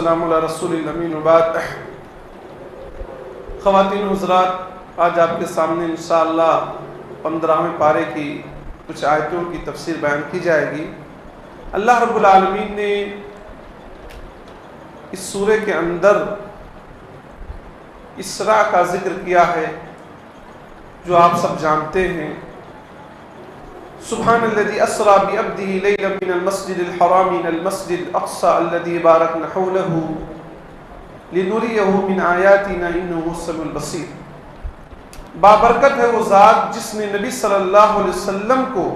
والسلام علی رسول الامین وبعد. خواتین و حضرات، آج آپ کے سامنے انشاءاللہ 15ویں پارے کی کچھ آیتوں کی تفسیر بیان کی جائے گی. اللہ رب العالمین نے اس سورہ کے اندر اسراء کا ذکر کیا ہے جو آپ سب جانتے ہیں. سبحان الذي اسرى بعبده ليلا من المسجد الحرام الى المسجد الاقصى الذي باركنا حوله لنريه من آیاتنا انه هو السميع البصير. بابرکت ہے وہ ذات جس نے نبی صلی اللہ علیہ وسلم کو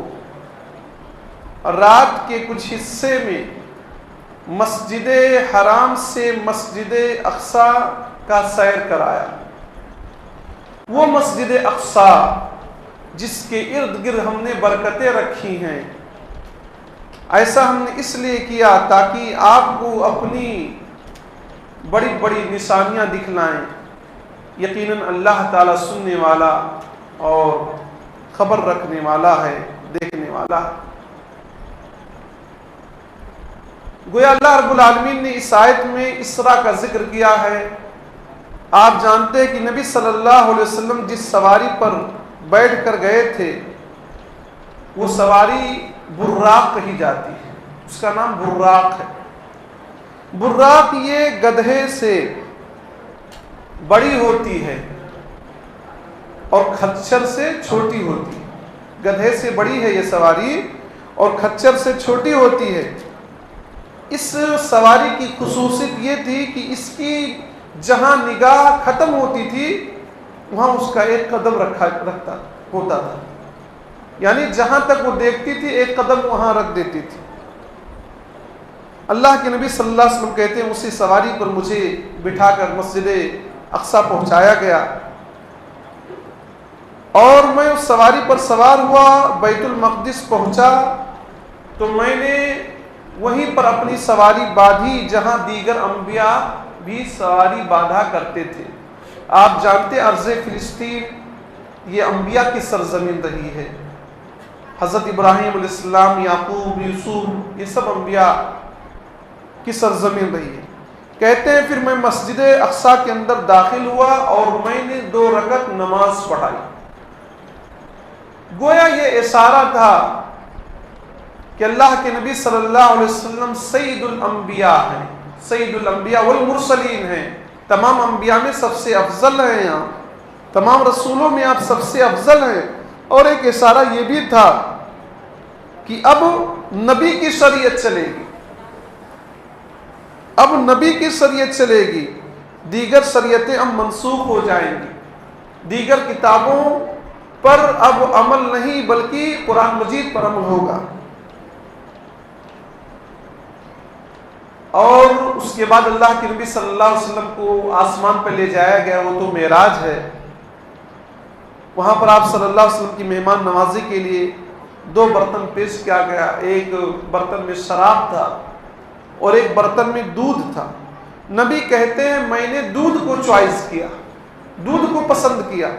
رات کے کچھ حصے میں مسجد حرام سے مسجد اقصی کا سیر کرایا. وہ مسجد اقصی جس کے ارد گرد ہم نے برکتیں رکھی ہیں، ایسا ہم نے اس لیے کیا تاکہ آپ کو اپنی بڑی بڑی نشانیاں دکھلائیں. یقیناً اللہ تعالیٰ سننے والا اور خبر رکھنے والا ہے، دیکھنے والا ہے. گویا اللہ رب العالمین نے اس آیت میں اسراء کا ذکر کیا ہے. آپ جانتے ہیں کہ نبی صلی اللہ علیہ وسلم جس سواری پر بیٹھ کر گئے تھے وہ سواری براق کہی جاتی ہے. اس کا نام براق ہے. براق یہ گدھے سے بڑی ہوتی ہے اور خچر سے چھوٹی ہوتی ہے. گدھے سے بڑی ہے یہ سواری اور خچر سے چھوٹی ہوتی ہے. اس سواری کی خصوصیت یہ تھی کہ اس کی جہاں نگاہ ختم ہوتی تھی وہاں اس کا ایک قدم رکھتا ہوتا تھا. یعنی جہاں تک وہ دیکھتی تھی ایک قدم وہاں رکھ دیتی تھی. اللہ کے نبی صلی اللہ علیہ وسلم کہتے ہیں اسی سواری پر مجھے بٹھا کر مسجد اقصی پہنچایا گیا اور میں اس سواری پر سوار ہوا، بیت المقدس پہنچا تو میں نے وہیں پر اپنی سواری باندھی جہاں دیگر انبیاء بھی سواری باندھا کرتے تھے. آپ جانتے ارض فلسطین یہ انبیاء کی سرزمین رہی ہے. حضرت ابراہیم علیہ السلام، یعقوب، یوسف، یہ سب انبیاء کی سرزمین رہی ہے. کہتے ہیں پھر میں مسجد اقصی کے اندر داخل ہوا اور میں نے 2 رکعت نماز پڑھائی. گویا یہ اشارہ تھا کہ اللہ کے نبی صلی اللہ علیہ وسلم سید الانبیاء ہیں، سید الانبیاء والمرسلین ہیں. تمام انبیاء میں سب سے افضل ہیں، آپ تمام رسولوں میں آپ سب سے افضل ہیں. اور ایک اشارہ یہ بھی تھا کہ اب نبی کی شریعت چلے گی، اب نبی کی شریعت چلے گی، دیگر شریعتیں اب منسوخ ہو جائیں گی. دیگر کتابوں پر اب عمل نہیں بلکہ قرآن مجید پر عمل ہوگا. اور اس کے بعد اللہ کے نبی صلی اللہ علیہ وسلم کو آسمان پہ لے جایا گیا. وہ تو معراج ہے. وہاں پر آپ صلی اللہ علیہ وسلم کی مہمان نوازی کے لیے 2 برتن پیش کیا گیا. ایک برتن میں شراب تھا اور ایک برتن میں دودھ تھا. نبی کہتے ہیں میں نے دودھ کو چوائس کیا، دودھ کو پسند کیا.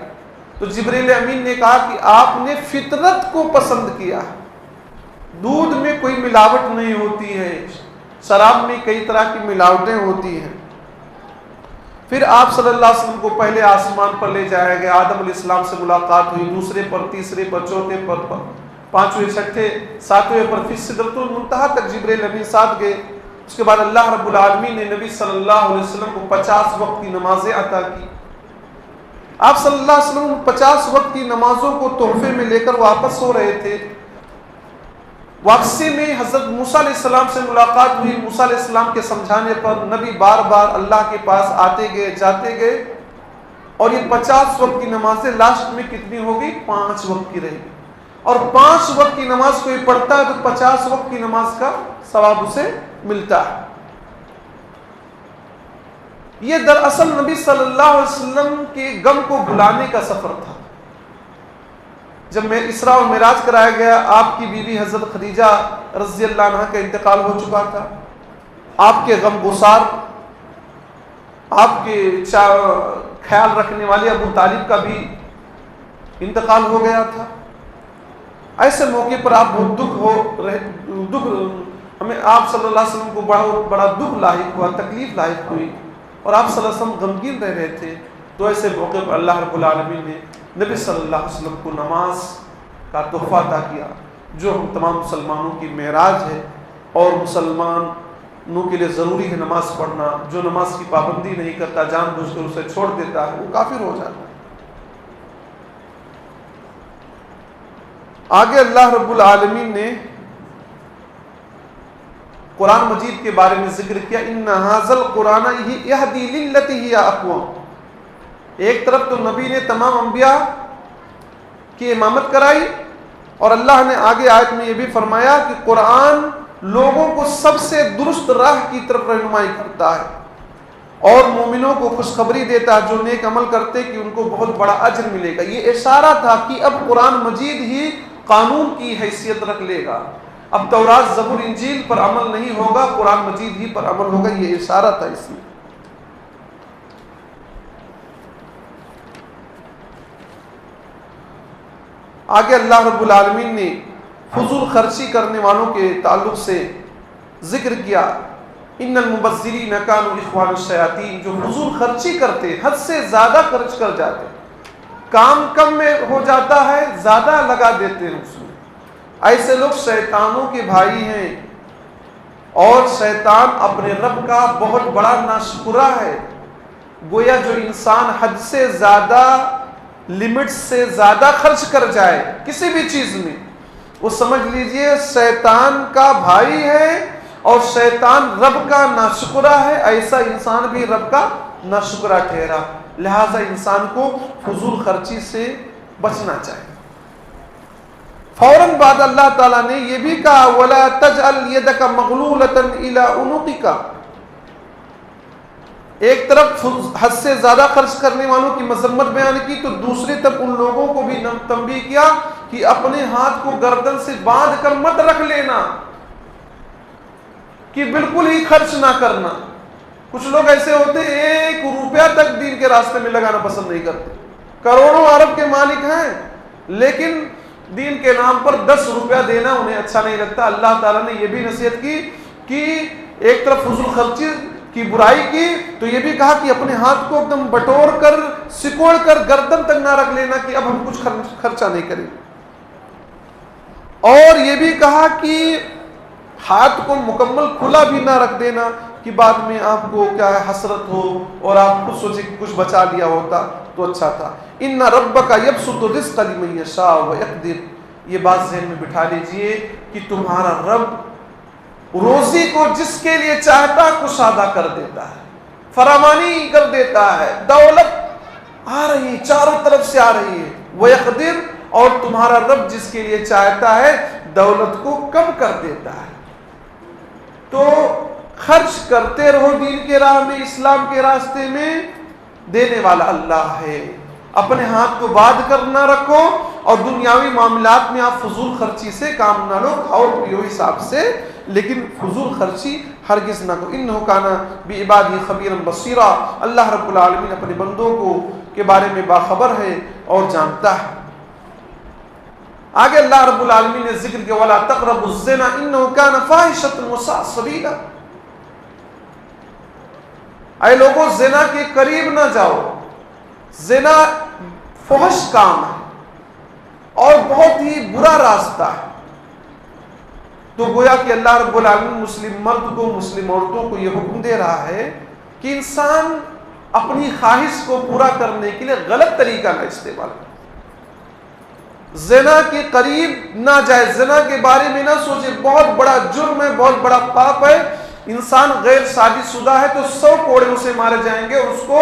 تو جبریل امین نے کہا کہ آپ نے فطرت کو پسند کیا. دودھ میں کوئی ملاوٹ نہیں ہوتی ہے، شراب میں کئی طرح کی ملاوٹیں ہوتی ہیں. پھر آپ صلی اللہ علیہ وسلم کو پہلے آسمان پر لے جایا گیا. آدم علیہ السلام سے ملاقات ہوئی، دوسرے پر، تیسرے پر، چوتھے پر، 5ویں، 6ویں، 7ویں پر پھر سدرۃ المنتہا تک جبریل امین ساتھ گئے. اس کے بعد اللہ رب العالمین نے نبی صلی اللہ علیہ وسلم کو 50 وقت کی نمازیں عطا کی. آپ صلی اللہ علیہ وسلم 50 وقت کی نمازوں کو تحفے میں لے کر واپس ہو رہے تھے. واپسی میں حضرت موسیٰ علیہ السلام سے ملاقات ہوئی. موسیٰ علیہ السلام کے سمجھانے پر نبی بار بار اللہ کے پاس آتے گئے، جاتے گئے اور یہ 50 وقت کی نمازیں لاسٹ میں کتنی ہو گئی؟ 5 وقت کی رہی. اور 5 وقت کی نماز کوئی پڑھتا ہے تو 50 وقت کی نماز کا ثواب اسے ملتا ہے. یہ دراصل نبی صلی اللہ علیہ وسلم کے غم کو بھلانے کا سفر تھا. جب میں اسراء و معراج کرایا گیا، آپ کی بیوی حضرت خدیجہ رضی اللہ عنہا کا انتقال ہو چکا تھا. آپ کے غم گسار، آپ کے خیال رکھنے والے ابو طالب کا بھی انتقال ہو گیا تھا. ایسے موقع پر آپ بہت ہمیں آپ صلی اللہ علیہ وسلم کو بڑا دکھ لاحق ہوا، تکلیف لاحق ہوئی، اور آپ صلی اللہ علیہ وسلم غمگین رہ رہے تھے. تو ایسے موقع پر اللہ رب العالمین نے نبی صلی اللہ علیہ وسلم کو نماز کا تحفہ عطا کیا، جو ہم تمام مسلمانوں کی معراج ہے، اور مسلمانوں کے لیے ضروری ہے نماز پڑھنا. جو نماز کی پابندی نہیں کرتا، جان بوجھ کر اسے چھوڑ دیتا ہے، وہ کافر ہو جاتا ہے. آگے اللہ رب العالمین نے قرآن مجید کے بارے میں ذکر کیا، ان ھذا القرآن یہدی للتی ہی اقوم. ایک طرف تو نبی نے تمام انبیاء کی امامت کرائی، اور اللہ نے آگے آیت میں یہ بھی فرمایا کہ قرآن لوگوں کو سب سے درست راہ کی طرف رہنمائی کرتا ہے، اور مومنوں کو خوشخبری دیتا ہے جو نیک عمل کرتے کہ ان کو بہت بڑا اجر ملے گا. یہ اشارہ تھا کہ اب قرآن مجید ہی قانون کی حیثیت رکھ لے گا. اب تورات، زبور، انجیل پر عمل نہیں ہوگا، قرآن مجید ہی پر عمل ہوگا. یہ اشارہ تھا اس میں. آگے اللہ رب العالمین نے فضول خرچی کرنے والوں کے تعلق سے ذکر کیا، ان المبذرین کانوا اخوان الشیاطین. جو فضول خرچی کرتے، حد سے زیادہ خرچ کر جاتے، کام کم میں ہو جاتا ہے، زیادہ لگا دیتے ہیں اس میں، ایسے لوگ شیطانوں کے بھائی ہیں، اور شیطان اپنے رب کا بہت بڑا ناشکرا ہے. گویا جو انسان حد سے زیادہ، لمٹ سے زیادہ خرچ کر جائے کسی بھی چیز میں، وہ سمجھ لیجئے شیطان کا بھائی ہے، اور شیطان رب کا ناشکرا ہے. ایسا انسان بھی رب کا ناشکرا ٹھہرا. لہذا انسان کو فضول خرچی سے بچنا چاہیے. فوراً بعد اللہ تعالیٰ نے یہ بھی کہا وَلَا تَجْعَلْ يَدَكَ مَغْلُولَةً إِلَىٰ عُنُقِكَ. ایک طرف حد سے زیادہ خرچ کرنے والوں کی مذمت بیان کی، تو دوسری طرف ان لوگوں کو بھی تنبیہ کیا کہ اپنے ہاتھ کو گردن سے باندھ کر مت رکھ لینا، کہ بالکل ہی خرچ نہ کرنا. کچھ لوگ ایسے ہوتے ہیں 1 روپیہ تک دین کے راستے میں لگانا پسند نہیں کرتے، کروڑوں ارب کے مالک ہیں، لیکن دین کے نام پر 10 روپیہ دینا انہیں اچھا نہیں لگتا. اللہ تعالیٰ نے یہ بھی نصیحت کی کہ ایک طرف فضول خرچی کی برائی کی، تو یہ بھی کہا کہ اپنے ہاتھ کو ایک دم بٹور کر، سکوڑ کر گردن تک نہ رکھ لینا کہ اب ہم کچھ خرچہ نہیں کریں. اور یہ بھی کہا کہ ہاتھ کو مکمل کھلا بھی نہ رکھ دینا کہ بعد میں آپ کو کیا ہے حسرت ہو، اور آپ خود سوچے کہ کچھ بچا لیا ہوتا تو اچھا تھا. ان ربک یبسط الرزق لمن یشاء ویقدر. یہ بات ذہن میں بٹھا لیجئے کہ تمہارا رب روزی کو جس کے لیے چاہتا کشادہ کر دیتا ہے، فراوانی کر دیتا ہے. دولت آ رہی، چاروں طرف سے آ رہی ہے. ویقدر، اور تمہارا رب جس کے لیے چاہتا ہے دولت کو کم کر دیتا ہے. تو خرچ کرتے رہو دین کے راہ میں، اسلام کے راستے میں. دینے والا اللہ ہے. اپنے ہاتھ کو باندھ کر نہ رکھو، اور دنیاوی معاملات میں آپ فضول خرچی سے کام نہ لو. کھاؤ پیو حساب سے، لیکن فضول خرچی ہرگز نہ کرو. انہ کان بعبادہ خبیرا بصیرا. اللہ رب العالمین اپنے بندوں کو کے بارے میں باخبر ہے اور جانتا ہے. آگے اللہ رب العالمین نے ذکر کیا وَلَا تَقْرَبُوا الزِّنَا إِنَّهُ كَانَ فَاحِشَةً وَسَاءَ سَبِيلًا. اے لوگوں، زنا کے قریب نہ جاؤ. زنا فحش کام ہے اور بہت ہی برا راستہ ہے. تو گویا کہ اللہ رب العالمین مسلم مرد کو، مسلم عورتوں کو یہ حکم دے رہا ہے کہ انسان اپنی خواہش کو پورا کرنے کے لیے غلط طریقہ نہ استعمال کرے. زنا کے قریب نہ جائے، زنا کے بارے میں نہ سوچے. بہت بڑا جرم ہے، بہت بڑا پاپ ہے. انسان غیر شادی شدہ ہے تو 100 کوڑے اسے مارے جائیں گے، اس کو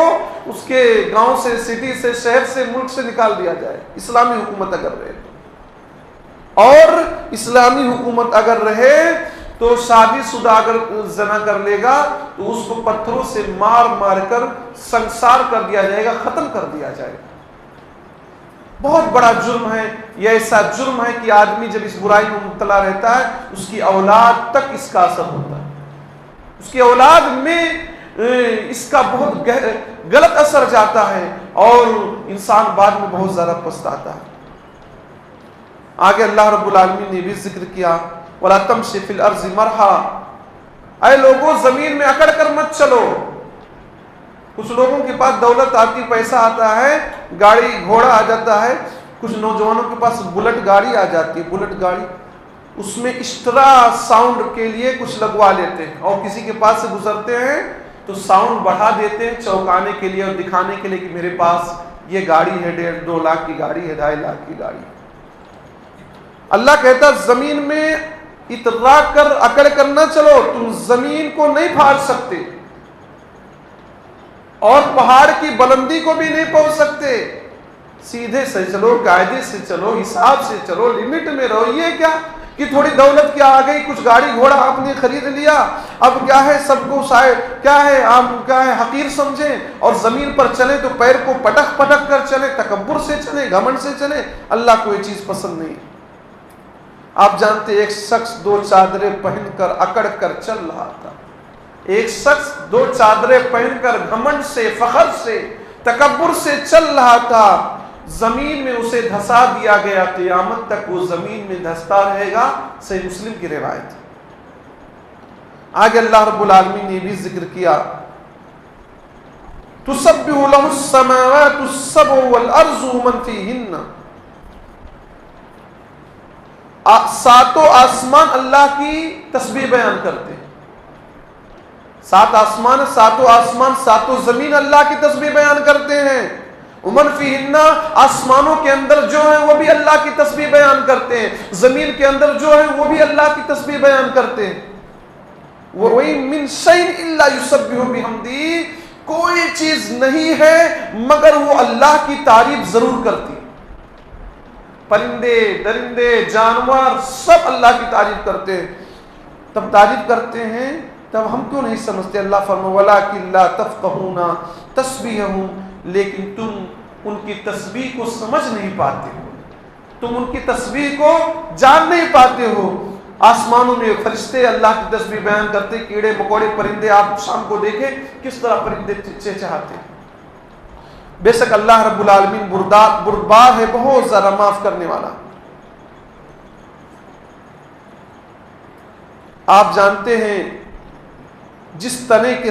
اس کے گاؤں سے، سٹی سے، شہر سے، ملک سے نکال دیا جائے. اسلامی حکومت اگر رہے، اور اسلامی حکومت اگر رہے تو شادی شدہ اگر زنا کر لے گا تو اس کو پتھروں سے مار مار کر سنسار کر دیا جائے گا، ختم کر دیا جائے گا. بہت بڑا جرم ہے. یہ ایسا جرم ہے کہ آدمی جب اس برائی میں مبتلا رہتا ہے، اس کی اولاد تک اس کا اثر ہوتا ہے. اس کی اولاد میں اس کا بہت غلط اثر جاتا ہے، اور انسان بعد میں بہت زیادہ پچھتاتا ہے. آگے اللہ رب العالمین نے بھی ذکر کیا وَلَا تَمْشِ فِي الْأَرْضِ مَرْحًا. اے لوگوں زمین میں اکڑ کر مت چلو. کچھ لوگوں کے پاس دولت آتی، پیسہ آتا ہے، گاڑی گھوڑا آ جاتا ہے. کچھ نوجوانوں کے پاس بلٹ گاڑی آ جاتی ہے، بلٹ گاڑی، اس میں ایکسٹرا ساؤنڈ کے لیے کچھ لگوا لیتے ہیں، اور کسی کے پاس سے گزرتے ہیں تو ساؤنڈ بڑھا دیتے ہیں چوکانے کے لیے اور دکھانے کے لیے کہ میرے پاس یہ گاڑی ہے، 1.5-2 لاکھ کی گاڑی ہے، 2.5 لاکھ کی گاڑی. اللہ کہتا زمین میں اترا کر اکڑ کر نہ چلو، تم زمین کو نہیں پھاڑ سکتے اور پہاڑ کی بلندی کو بھی نہیں پہنچ سکتے. سیدھے سے چلو، قاعدے سے چلو، حساب سے چلو، لمٹ میں رہو. یہ کیا کہ تھوڑی دولت کیا آ گئی، کچھ گاڑی گھوڑا آپ نے خرید لیا، اب کیا ہے سب کو کیا ہے آپ کیا ہے حقیر سمجھیں اور زمین پر چلیں تو پیر کو پٹک پٹک کر چلیں، تکبر سے چلیں، گھمنڈ سے چلیں. اللہ کو یہ چیز پسند نہیں. آپ جانتے ایک شخص 2 چادریں پہن کر اکڑ کر چل رہا تھا. ایک شخص 2 چادریں پہن کر گھمنڈ سے، فخر سے، تکبر سے چل رہا تھا. زمین میں اسے دھسا دیا گیا، قیامت تک وہ زمین میں دھستا رہے گا. صحیح مسلم کی روایت. آگے اللہ رب العالمین نے بھی ذکر کیا، تسبح له السماوات السبع والارض ومن فیہن. ساتوں آسمان اللہ کی تسبیح بیان کرتے ہیں. 7 آسمان، ساتوں آسمان، ساتوں زمین اللہ کی تسبیح بیان کرتے ہیں. ومن فیہن، آسمانوں کے اندر جو ہیں وہ بھی اللہ کی تسبیح بیان کرتے ہیں، زمین کے اندر جو ہیں وہ بھی اللہ کی تسبیح بیان کرتے ہیں. وَإِن مِّن شَيْءٍ إِلَّا يُسَبِّحُ بِحَمْدِهِ، کوئی چیز نہیں ہے مگر وہ اللہ کی تعریف ضرور کرتی. پرندے، درندے، جانور سب اللہ کی تعریف کرتے ہیں. تب تعریف کرتے ہیں تب ہم کیوں نہیں سمجھتے؟ اللہ فرمایا وَلَٰكِن لَّا تَفْقَهُونَ تَسْبِيحَهُمْ، لیکن تم ان کی تسبیح کو سمجھ نہیں پاتے ہو، تم ان کی تسبیح کو جان نہیں پاتے ہو. آسمانوں میں فرشتے اللہ کی تسبیح بیان کرتے، کیڑے مکوڑے پرندے آپ شام کو دیکھیں کس طرح پرندے چہچہاتے ہیں. بے شک اللہ رب العالمین بردبار ہے، بہت زیادہ معاف کرنے والا. آپ جانتے ہیں جس تنے کے